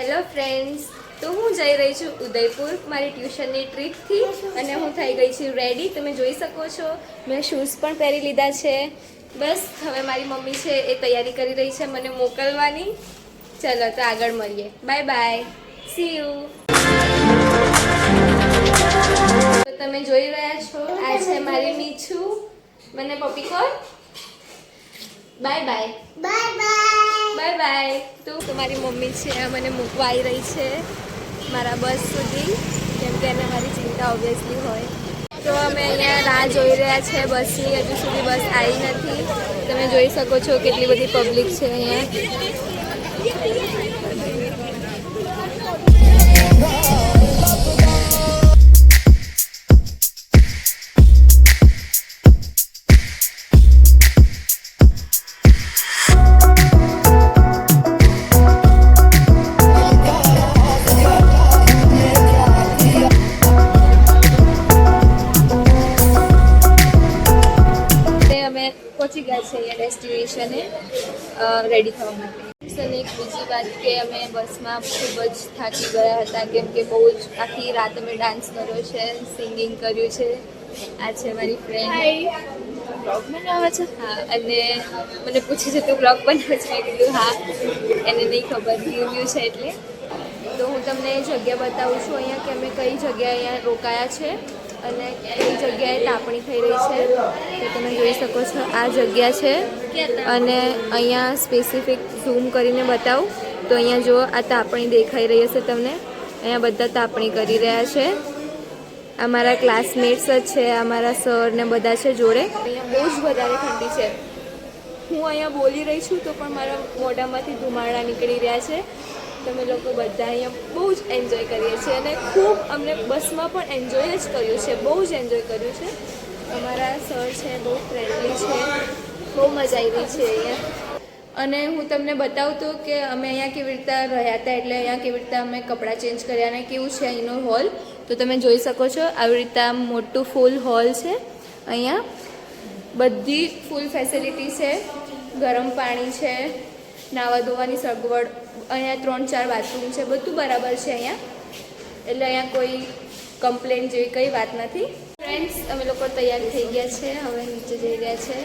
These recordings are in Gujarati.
હેલો ફ્રેન્ડ્સ, તો હું જઈ રહી છું ઉદયપુર મારી ટ્યુશનની ટ્રીપથી અને હું થઈ ગઈ છું રેડી. તમે જોઈ શકો છો મેં શૂઝ પણ પહેરી લીધા છે. બસ હવે મારી મમ્મી છે એ તૈયારી કરી રહી છે મને મોકલવાની. ચલો તો આગળ મળીએ. Bye bye, C you. તો તમે જોઈ રહ્યા છો આ છે મારી મીછુ. મને પપ્પી call. Bye bye bye bye bye bye. તો મારી મમ્મી છે મને મૂકવા આવી રહી છે મારા બસ સુધી, કેમ કે એને મારી ચિંતા ઓબ્વિયસલી હોય. તો અમે અહીંયા રાહ જોઈ રહ્યા છે બસની. હજુ સુધી બસ આવી નથી. તમે જોઈ શકો છો કેટલી બધી પબ્લિક છે અહીંયા. પહોંચી ગયા છે અહીંયા ડેસ્ટિનેશને રેડી થવા માટે. અને એક બીજી વાત કે અમે બસમાં ખૂબ જ થાકી ગયા હતા, કેમ કે બહુ જ આખી રાત અમે ડાન્સ કર્યો છે, સિંગિંગ કર્યું છે. આ છે મારી ફ્રેન્ડ. બ્લોગ બનાવે છે? હા. અને મને પૂછે છે તું બ્લોગ બનાવે છે? મેં કીધું હા, એને નહીં ખબર રિવ્યૂ છે એટલે. તો હું તમને જગ્યા બતાવું છું અહીંયા કે અમે કઈ જગ્યાએ અહીંયા રોકાયા છે અને કઈ જગ્યાએ તાપણી થઈ રહી છે. તો તમે જોઈ શકો છો આ જગ્યા છે અને અહીંયા સ્પેસિફિક ઝૂમ કરીને બતાવું તો અહીંયા જો આ તાપણી દેખાઈ રહી હશે તમને. અહીંયા બધા તાપણી કરી રહ્યા છે. અમારા ક્લાસમેટ્સ જ છે, અમારા સર ને બધા છે જોડે. અહીંયા બહુ જ વધારે ઠંડી છે. હું અહીંયા બોલી રહી છું તો પણ મારા મોઢામાંથી ધુમાડા નીકળી રહ્યા છે. તમે લોકો બધા અહીંયા બહુ જ એન્જોય કરીએ છીએ અને ખૂબ અમને બસમાં પણ એન્જોય જ કર્યું છે, બહુ જ એન્જોય કર્યું છે. અમારા સર છે બહુ ફ્રેન્ડલી છે, બહુ મજા આવી છે અહીંયા. અને હું તમને બતાવું તો કે અમે અહીંયા કેવી રીતે રહ્યા હતા, એટલે અહીંયા કેવી રીતે અમે કપડાં ચેન્જ કર્યા અને કેવું છે અહીંનો હોલ. તો તમે જોઈ શકો છો આવી રીતે આમ મોટું ફૂલ હોલ છે. અહીંયા બધી ફૂલ ફેસિલિટી છે, ગરમ પાણી છે, નાવા ધોવાની સગવડ, અહીંયા 3-4 બાથરૂમ છે, બધું બરાબર છે અહીંયા. એટલે અહીંયા કોઈ કમ્પ્લેન જેવી કંઈ વાત નથી. ફ્રેન્ડ્સ, અમે લોકો તૈયાર થઈ ગયા છે, હવે નીચે જઈ રહ્યા છે,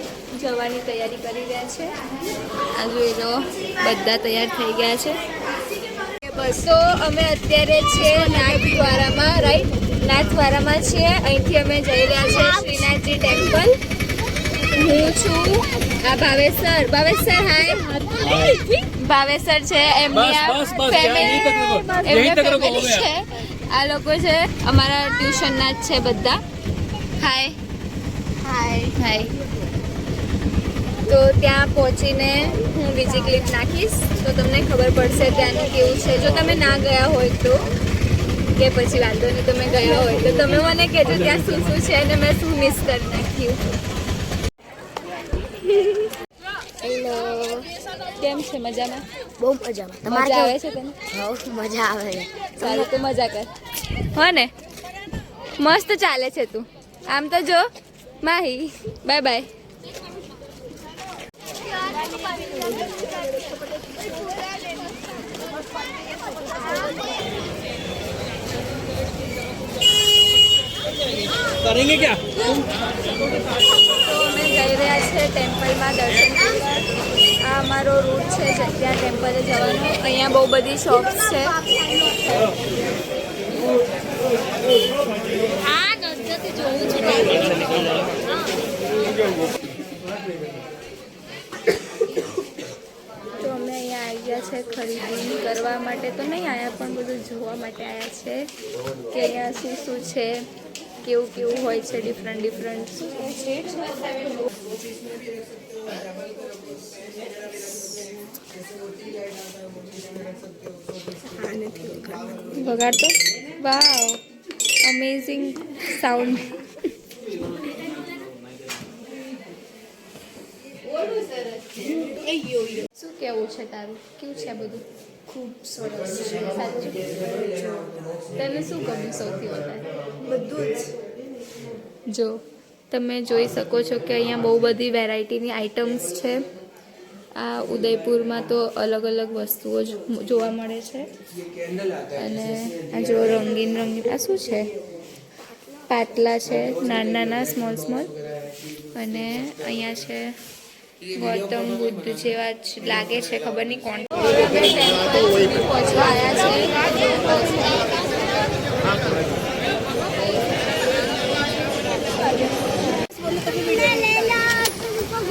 જવાની તૈયારી કરી રહ્યા છે. આ જોઈ લો બધા તૈયાર થઈ ગયા છે. બસ તો અમે અત્યારે છીએ નાથદ્વારામાં, રાઈટ? નાથદ્વારામાં છીએ. અહીંથી અમે જઈ રહ્યા છીએ શ્રીનાથજી ટેમ્પલ. હું છું આ ભાવેશ સર. હાય. ભાવેશ સર છે, એમની ફેમિલી છે. આ લોકો છે અમારા ટ્યુશનના જ છે બધા. હાય હાય હાય. તો ત્યાં પહોંચીને હું બીજી ક્લિપ નાખીશ તો તમને ખબર પડશે ત્યાંનું કેવું છે. જો તમે ના ગયા હોય તો, કે પછી વાંધો નહીં તમે ગયા હોય તો તમે મને કહેજો ત્યાં શું શું છે અને મેં શું મિસ કરી નાખ્યું. હેલો, કેમ છે? મજામાં? બહુ મજામાં. મજા આવે છે તને? બહુ મજા આવે છે. સારું, તું મજા કર હો ને. મસ્ત ચાલે છે તું. આમ તો જો માહી. Bye bye. करेंगे क्या? તો અમે જઈ રહ્યા છે ટેમ્પલમાં દર્શન કરવા. આ અમારો રૂટ છે ત્યાં ટેમ્પલે જવાનો. અહીંયા બહુ બધી શોપ્સ છે. તો અમે અહીંયા આવી ગયા છે ખરીદી કરવા માટે તો નહીં આવ્યા, પણ બધું જોવા માટે આવ્યા છે કે અહીંયા શું શું છે, કેવું કેવું હોય છે, ડિફરન્ટ ડિફરન્ટ. વગાડતો વાવ, અમેઝિંગ સાઉન્ડ. શું કેવું છે તારું? કેવું છે આ બધું? ખૂબ સરસ છે. સાચું? તને શું ગમ્યું સૌથી વધારે? બધું જ. જો તમે જોઈ શકો છો કે અહીંયા બહુ બધી વેરાયટીની આઇટમ્સ છે. આ ઉદયપુરમાં તો અલગ અલગ વસ્તુઓ જ જોવા મળે છે. અને આ જો રંગીન આ શું છે? પાટલા છે, નાના સ્મોલ. અને અહીંયા છે ગૌતમ બુદ્ધ જેવા જ લાગે છે, ખબર નહીં કોણ. પહોંચવા આવ્યા છે.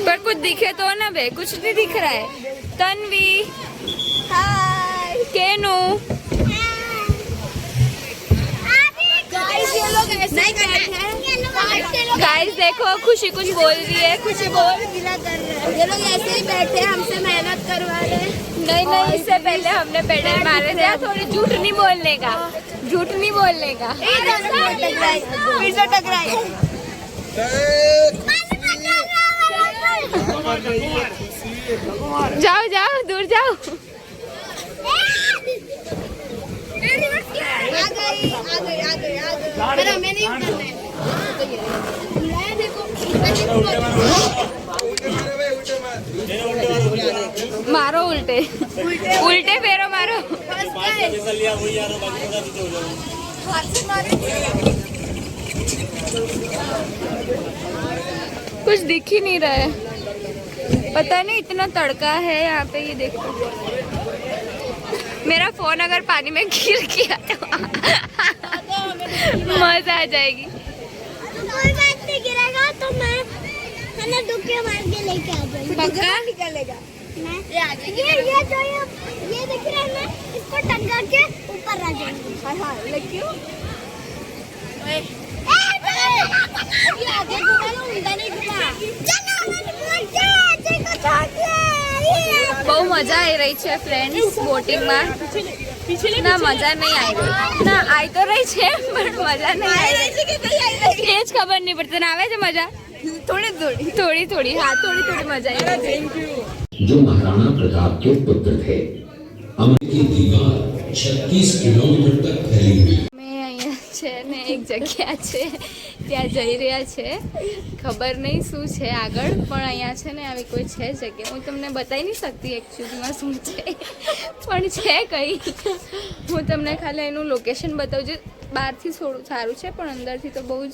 पर कुछ दिखे तो ना बे, कुछ नहीं दिख रहा है. तन्वी, हाय. केनू, गाइस देखो खुशी कुछ बोल रही है. खुशी बोल. ये लोग ऐसे ही बैठे हमसे मेहनत करवा रहे हैं. नहीं इससे पहले हमने पेडल मारे थे. थोड़ी झूठ नहीं बोलने का. फिर से टकराई. जाओ दूर जाओ. आ गई. पर हमें नहीं उतरना है. मारो उल्टे फेरो मारो. कुछ दिख ही नहीं रहा है. पता नहीं इतना तड़का है यहाँ पे. ये देखो मेरा फोन अगर पानी में गिर गया तो मजा आ जाएगी. कोई बात नहीं, गिरेगा तो मैं डुबकी मार के लेके आ जाऊंगी. पक्का निकलेगा. ये दिख रहा है ना, इसको टक्कर के ऊपर रख देंगे. हाँ क्यों? ये आगे घुमा लो, उल्टा नहीं घुमा. બહુ મજા આવી રહી છે ફ્રેન્ડ્સ બોટિંગમાં. ના મજા નહીં આવી રહી. ના આવી તો રહી છે પણ મજા નહીં આવી રહી. એ જ ખબર નહીં પડતી. તને આવે છે મજા? થોડી હા થોડી મજા આવી રહી છે. जो महाराणा प्रताप के पुत्र थे. अमर की दीवार 36 किलोमीटर तक फैली हुई. મેં અહીંયા છે ને એક જગ્યા છે ત્યાં જઈ રહ્યા છે. ખબર નહીં શું છે આગળ, પણ અહીંયા છે ને આવી કોઈ છે જગ્યા. હું તમને બતાવી નહીં શકતી એકચ્યુઅલીમાં શું છે, પણ છે કંઈ. હું તમને ખાલી એનું લોકેશન બતાવું છું. બહારથી થોડું સારું છે પણ અંદરથી તો બહુ જ.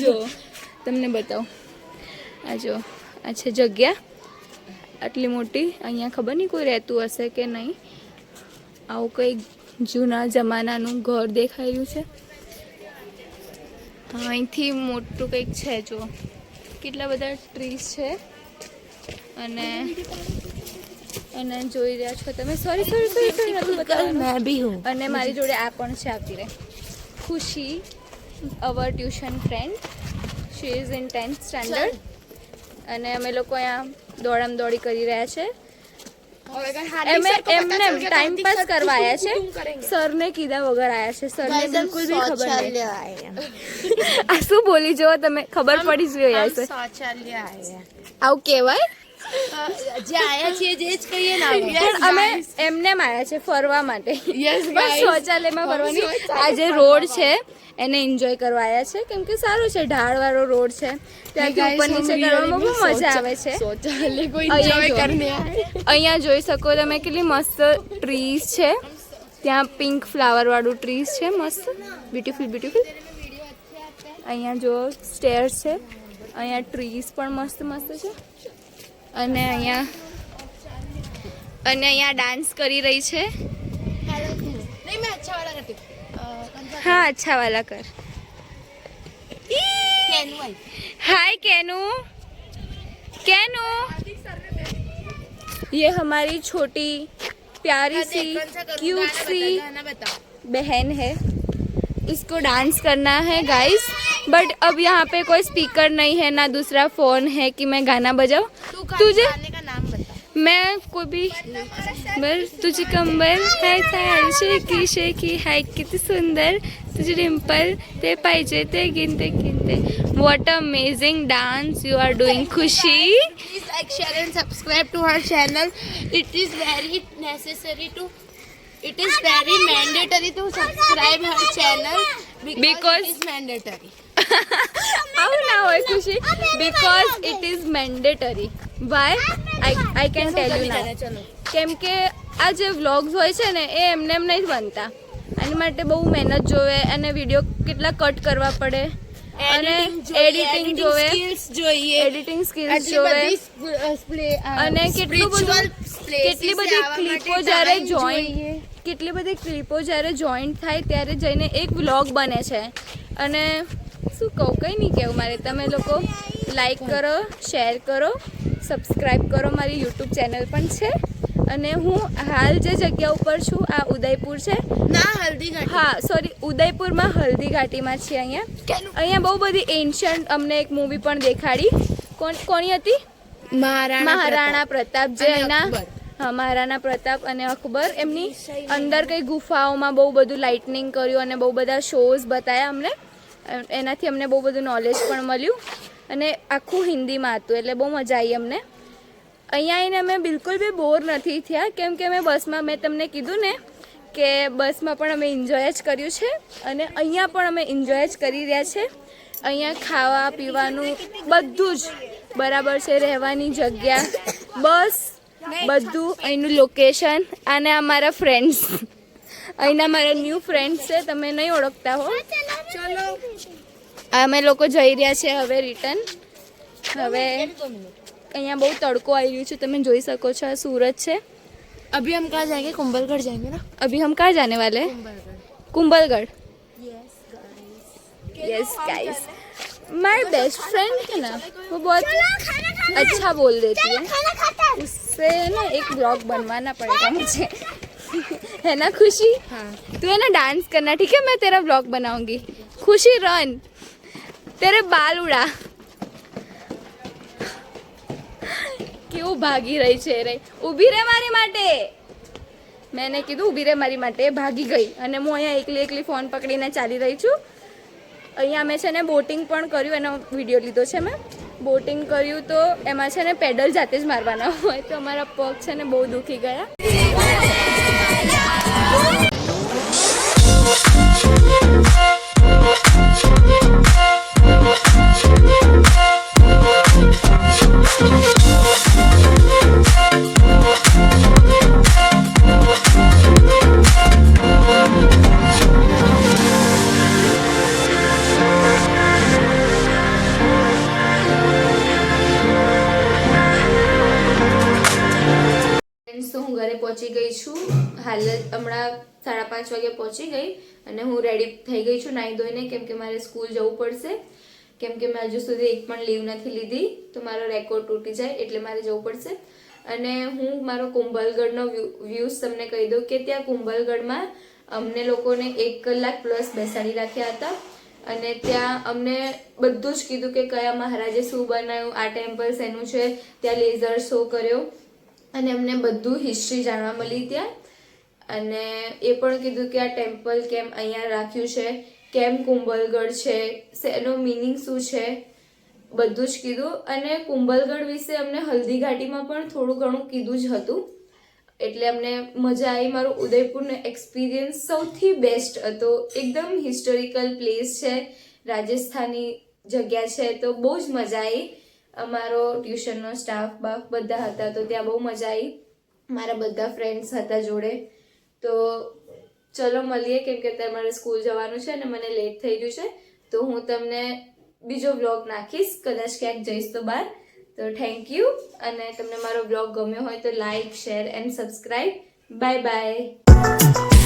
જો તમને બતાવું. આ જો આ છે જગ્યા આટલી મોટી. અહીંયા ખબર નહીં કોઈ રહેતું હશે કે નહીં. આવું કંઈક જૂના જમાનાનું ઘર દેખાઈ રહ્યું છે. અહીંથી મોટું કંઈક છે. જો કેટલા બધા ટ્રીઝ છે. અને જોઈ રહ્યા છો તમે. સોરી નથી બતાવવાનું. मैं भी हूँ. અને મારી જોડે આ પણ છે. આવતી રહે Khushi, our tuition friend. She is in 10th standard. અને અમે લોકો અહીંયા દોડી કરી રહ્યા છે. એમને ટાઈમ પાસ કરવા આવ્યા છે. સરને કીધા વગર આવ્યા છે. સરને બિલકુલ બી ખબર નહીં. આ શું બોલી જો તમે, ખબર પડી જોઈએ હશે. शौचालय आए हैं. આવું કહેવાય? જે આયા છીએ જે જ કહીએ ને. પણ અમે એમને આવ્યા છે ફરવા માટે. પણ શૌચાલયમાં ફરવાની. આ જે રોડ છે એને એન્જોય કરવા આવ્યા છે કેમ કે સારું છે. ઢાળવાળો રોડ છે. ત્યાંથી ઉપર નીચે કરવામાં બહુ મજા આવે છે. અહીંયા જોઈ શકો તમે કેટલી મસ્ત ટ્રીઝ છે. ત્યાં પિંક ફ્લાવર વાળું ટ્રીઝ છે મસ્ત. બ્યુટીફુલ. અહીંયા જો સ્ટેર્સ છે. અહીંયા ટ્રીઝ પણ મસ્ત છે. અને અહીંયા ડાન્સ કરી રહી છે. नहीं मैं अच्छा वाला करती हूँ. हाँ अच्छा वाला कर. हाय केनू. ये हमारी छोटी प्यारी सी क्यूट सी बहन है. इसको डांस करना है गाइस. बट अब यहाँ पे कोई स्पीकर नहीं है ना दूसरा फोन है कि मैं गाना बजाऊँ. तुझे का नाम बता. मैं कोई भी बस तुझे कंबल है थाल शेकी हाय कितनी सुंदर तुझे डिम्पल ते पाइजे ते गिनते what amazing dance you are doing खुशी. Please like, share and subscribe to her channel. It is very mandatory to subscribe her channel because it is mandatory. how now खुशी because it is mandatory. Why I can tell you now. કેમ કે આ જે વ્લોગ્સ હોય છે ને એ એમને એમ નહીં બનતા. આની માટે બહુ મહેનત જોવે અને વિડીયો કેટલા કટ કરવા પડે અને એડિટિંગ જોવે, એડિટિંગ સ્કિલ્સ જોવે અને કેટલી બધી ક્લિપો જ્યારે જોઈન્ટ થાય ત્યારે જઈને એક વ્લોગ બને છે. અને શું કહું, કંઈ નહીં કહેવું મારે. તમે લોકો લાઈક કરો, શેર કરો, સબસ્ક્રાઈબ કરો. મારી યુટ્યુબ ચેનલ પણ છે. અને હું હાલ જે જગ્યા ઉપર છું આ ઉદયપુર છે ના, હલ્દીઘાટી. હા સોરી, ઉદયપુરમાં હલ્દીઘાટીમાં છે. અહીંયા બહુ બધી એન્શન્ટ અમને એક મૂવી પણ દેખાડી. કોની હતી? મહારાણા પ્રતાપ. જે એના હા, મહારાણા પ્રતાપ અને અકબર, એમની અંદર કઈ ગુફાઓમાં બહુ બધું લાઇટનિંગ કર્યું અને બહુ બધા શોઝ બતાવ્યા અમને. એનાથી અમને બહુ બધું નોલેજ પણ મળ્યું અને આખું હિન્દીમાં હતું એટલે બહુ મજા આવી અમને. અહીંયા આવીને અમે બિલકુલ બી બોર નથી થયા કેમ કે અમે બસમાં, મેં તમને કીધું ને કે બસમાં પણ અમે એન્જોય જ કર્યું છે અને અહીંયા પણ અમે એન્જોય જ કરી રહ્યા છે. અહીંયા ખાવા પીવાનું બધું જ બરાબર છે, રહેવાની જગ્યા, બસ બધું, અહીંનું લોકેશન. અને અમારા ફ્રેન્ડ્સ, અહીંના મારા ન્યૂ ફ્રેન્ડ્સ છે, તમે નહીં ઓળખતા હો. ચલો અમે લોકો જઈ રહ્યા છે હવે રિટર્ન. હવે અહીંયા બહુ તડકો આવી રહ્યું છે, તમે જોઈ શકો છો. આ સુરત છે. अभी हम कहाँ जाएंगे? कुंभलगढ़ जाएंगे ना. अभी हम कहाँ जाने वाले हैं? Kumbhalgarh. Yes guys, my best friend है ना, वो बहुत अच्छा बोल देती है. उससे ना एक ब्लॉग बनवाना पड़ेगा मुझे. है ना खुशी? हाँ. तू है ना डांस करना, ठीक है? मैं तेरा ब्लॉग बनाऊंगी. खुशी रन, तेरे बाल उड़ा. કેવું ભાગી રહી છે રે. ઊભી રહે મારી માટે. મેં કીધું ઊભી રહે મારી માટે, ભાગી ગઈ. અને હું અહીંયા એકલી ફોન પકડીને ચાલી રહી છું. અહીંયા અમે છે ને બોટિંગ પણ કર્યું, એનો વિડીયો લીધો છે મેં. બોટિંગ કર્યું તો એમાં છે ને પેડલ જાતે જ મારવાના હોય તો અમારા પગ છે ને બહુ દુખી ગયા. તો હું ઘરે પહોંચી ગઈ છું. હાલ હમણાં 5:30 વાગે પહોંચી ગઈ અને હું રેડી થઈ ગઈ છું નાહી ધોઈને, કેમ કે મારે સ્કૂલ જવું પડશે. કેમ કે મેં હજુ સુધી એક પણ લીવ નથી લીધી તો મારો રેકોર્ડ તૂટી જાય એટલે મારે જવું પડશે. અને હું મારો કુંભલગઢનો વ્યૂઝ તમને કહી દઉં કે ત્યાં કુંભલગઢમાં અમને લોકોને 1 કલાક પ્લસ બેસાડી રાખ્યા હતા અને ત્યાં અમને બધું જ કીધું કે કયા મહારાજે શું બનાવ્યું, આ ટેમ્પલ શેનું છે, ત્યાં લેઝર શો કર્યો અને અમને બધું હિસ્ટ્રી જાણવા મળી ત્યાં. અને એ પણ કીધું કે આ ટેમ્પલ કેમ અહીંયા રાખ્યું છે, કેમ કુંભલગઢ છે, એનો મિનિંગ શું છે, બધું જ કીધું. અને કુંભલગઢ વિશે અમને હલ્દીઘાટીમાં પણ થોડું ઘણું કીધું જ હતું એટલે અમને મજા આવી. મારો ઉદયપુરનો એક્સપિરિયન્સ સૌથી બેસ્ટ હતો. એકદમ હિસ્ટોરિકલ પ્લેસ છે, રાજસ્થાની જગ્યા છે તો બહુ જ મજા આવી. અમારો ટ્યુશનનો સ્ટાફ બાફ બધા હતા તો ત્યાં બહુ મજા આવી. મારા બધા ફ્રેન્ડ્સ હતા જોડે. તો ચલો મળીએ કેમ કે તમારે સ્કૂલ જવાનું છે અને મને લેટ થઈ ગયું છે તો હું તમને બીજો વ્લોગ નાખીશ, કદાચ ક્યાંક જઈશ તો બહાર. તો થેન્ક યુ. અને તમને મારો વ્લોગ ગમ્યો હોય તો like, share and subscribe. Bye bye.